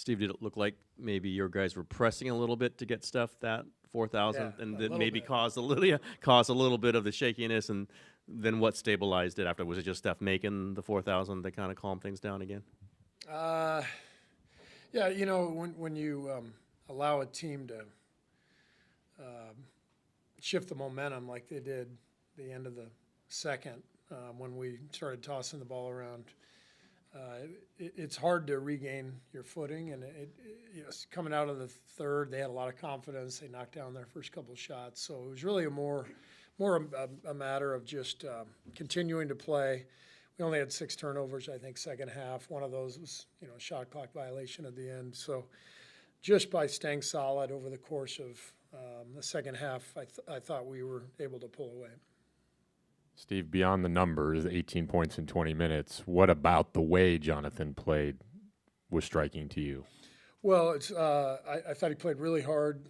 Steve, did it look like maybe your guys were pressing a little bit to get Steph that 4,000, Yeah, and a that little maybe bit. caused a little, yeah, caused a little bit of the shakiness, and then what stabilized it after? Was it just Steph making the 4,000 that kind of calmed things down again? Uh, yeah, you know, when you allow a team to shift the momentum like they did the end of the second when we started tossing the ball around, it's hard to regain your footing. And you know, coming out of the third, they had a lot of confidence. They knocked down their first couple of shots, so it was really a matter of just continuing to play. We only had 6 turnovers, I think, second half. One of those was, you know, a shot clock violation at the end. So just by staying solid over the course of the second half, I thought we were able to pull away. Steve, beyond the numbers, 18 points in 20 minutes, what about the way Jonathan played was striking to you? Well, I thought he played really hard,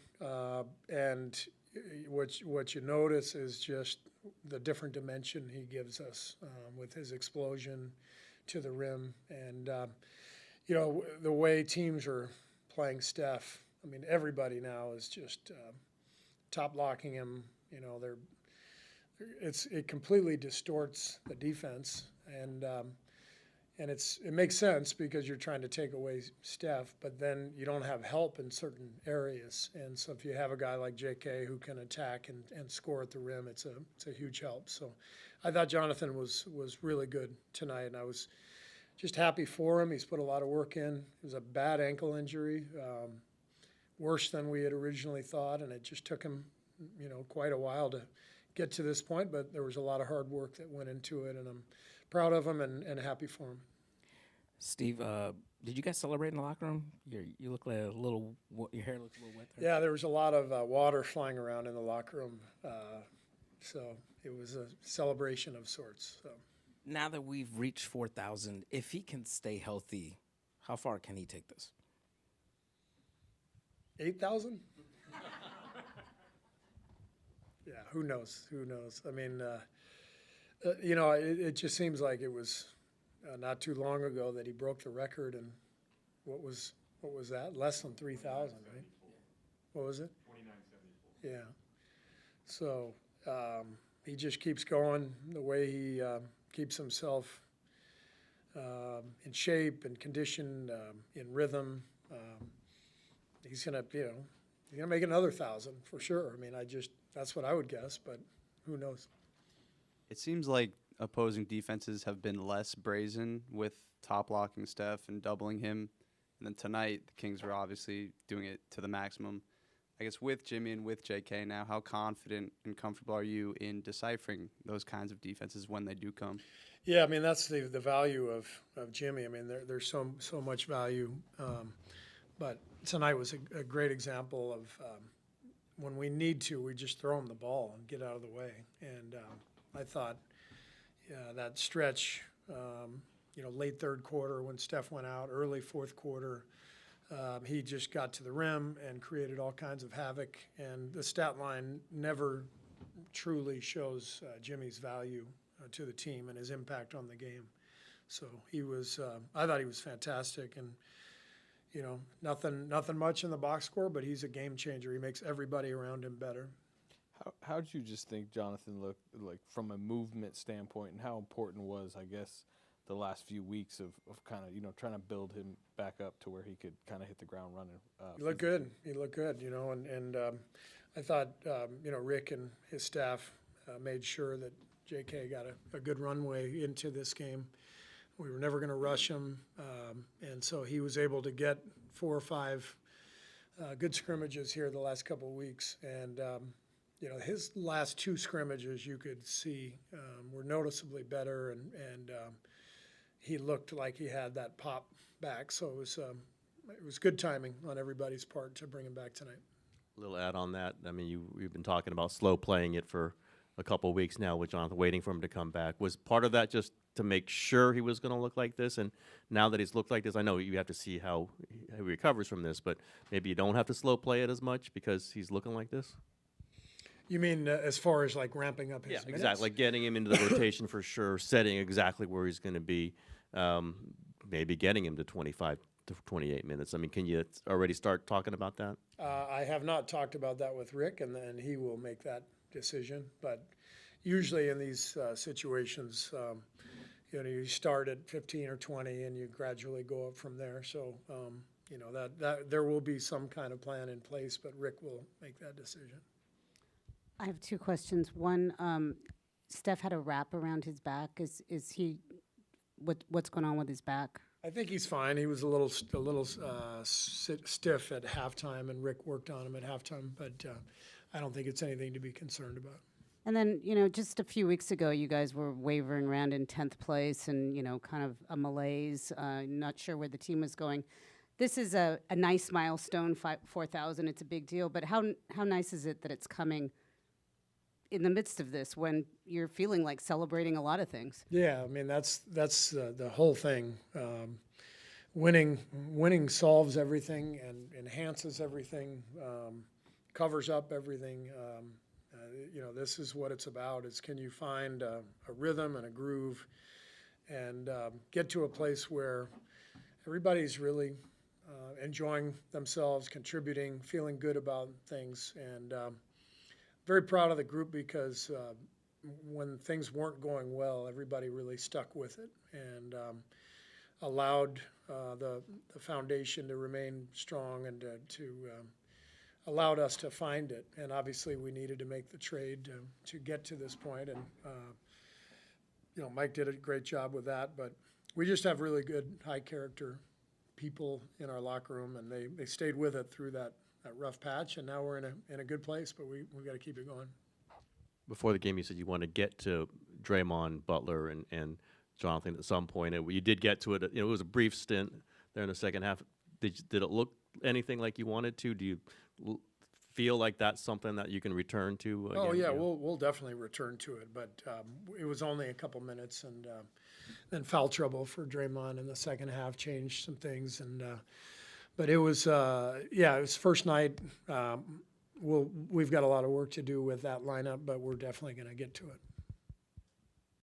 and what you notice is just the different dimension he gives us with his explosion to the rim, and you know, the way teams are playing Steph. I mean, everybody now is just top locking him. You know, it completely distorts the defense, and it makes sense because you're trying to take away Steph, but then you don't have help in certain areas. And so if you have a guy like J.K. who can attack and score at the rim, it's a huge help. So I thought Jonathan was really good tonight, and I was just happy for him. He's put a lot of work in. It was a bad ankle injury, worse than we had originally thought, and it just took him, you know, quite a while to get to this point, but there was a lot of hard work that went into it, and I'm proud of him and happy for him. Steve, did you guys celebrate in the locker room? You look like your hair looks a little wet there. Yeah, there was a lot of water flying around in the locker room, so it was a celebration of sorts. So. Now that we've reached 4,000, if he can stay healthy, how far can he take this? 8,000? Yeah, who knows? Who knows? I mean, you know, it just seems like it was not too long ago that he broke the record, and what was that? Less than 3,000, right? What was it? 29.74. Yeah. So he just keeps going the way he keeps himself in shape and condition, in rhythm. He's gonna make another 1,000 for sure. I mean, that's what I would guess, but who knows? It seems like opposing defenses have been less brazen with top locking Steph and doubling him. And then tonight, the Kings were obviously doing it to the maximum. I guess with Jimmy and with JK now, how confident and comfortable are you in deciphering those kinds of defenses when they do come? Yeah, I mean, that's the value of Jimmy. I mean, there's so much value. But tonight was a great example of when we need to, we just throw him the ball and get out of the way. And I thought that stretch, you know, late third quarter when Steph went out, early fourth quarter, he just got to the rim and created all kinds of havoc. And the stat line never truly shows Jimmy's value to the team and his impact on the game. So I thought he was fantastic. And you know, nothing much in the box score, but he's a game changer. He makes everybody around him better. How did you just think Jonathan looked like from a movement standpoint, and how important was, I guess, the last few weeks of kind of, you know, trying to build him back up to where he could kind of hit the ground running? He looked good. He looked good, you know, and I thought, you know, Rick and his staff made sure that J.K. got a good runway into this game. We were never going to rush him, and so he was able to get 4 or 5 good scrimmages here the last couple of weeks. And, you know, his last 2 scrimmages you could see were noticeably better, and he looked like he had that pop back. So it was good timing on everybody's part to bring him back tonight. A little add on that. I mean, you've been talking about slow playing it for a couple of weeks now with Jonathan, waiting for him to come back. Was part of that just to make sure he was going to look like this? And now that he's looked like this, I know you have to see how he recovers from this, but maybe you don't have to slow play it as much because he's looking like this? You mean as far as like ramping up his minutes? Exactly. Like getting him into the rotation for sure, setting exactly where he's going to be, maybe getting him to 25 to 28 minutes. I mean, can you already start talking about that? I have not talked about that with Rick, and then he will make that decision. But usually in these situations, you start at 15 or 20, and you gradually go up from there. So, that there will be some kind of plan in place, but Rick will make that decision. I have two questions. One, Steph had a wrap around his back. Is he, what's going on with his back? I think he's fine. He was a little stiff at halftime, and Rick worked on him at halftime. But I don't think it's anything to be concerned about. And then, just a few weeks ago, you guys were wavering around in 10th place and, kind of a malaise, not sure where the team was going. This is a nice milestone, 4,000. It's a big deal. But how nice is it that it's coming in the midst of this when you're feeling like celebrating a lot of things? Yeah, I mean, that's the whole thing. Winning solves everything and enhances everything, covers up everything. This is what it's about. Is can you find a rhythm and a groove and get to a place where everybody's really enjoying themselves, contributing, feeling good about things, and very proud of the group because when things weren't going well, everybody really stuck with it and allowed the foundation to remain strong and allowed us to find it. And obviously we needed to make the trade to get to this point. And, Mike did a great job with that, but we just have really good high character people in our locker room, and they stayed with it through that rough patch, and now we're in a good place, but we've got to keep it going. Before the game, you said you want to get to Draymond, Butler, and Jonathan at some point. And you did get to it. It was a brief stint there in the second half. Did it look anything like you wanted to? Do you feel like that's something that you can return to again? Oh, yeah, we'll definitely return to it, but it was only a couple minutes, and then foul trouble for Draymond in the second half changed some things, and but it was it was first night. We've got a lot of work to do with that lineup, but we're definitely going to get to it.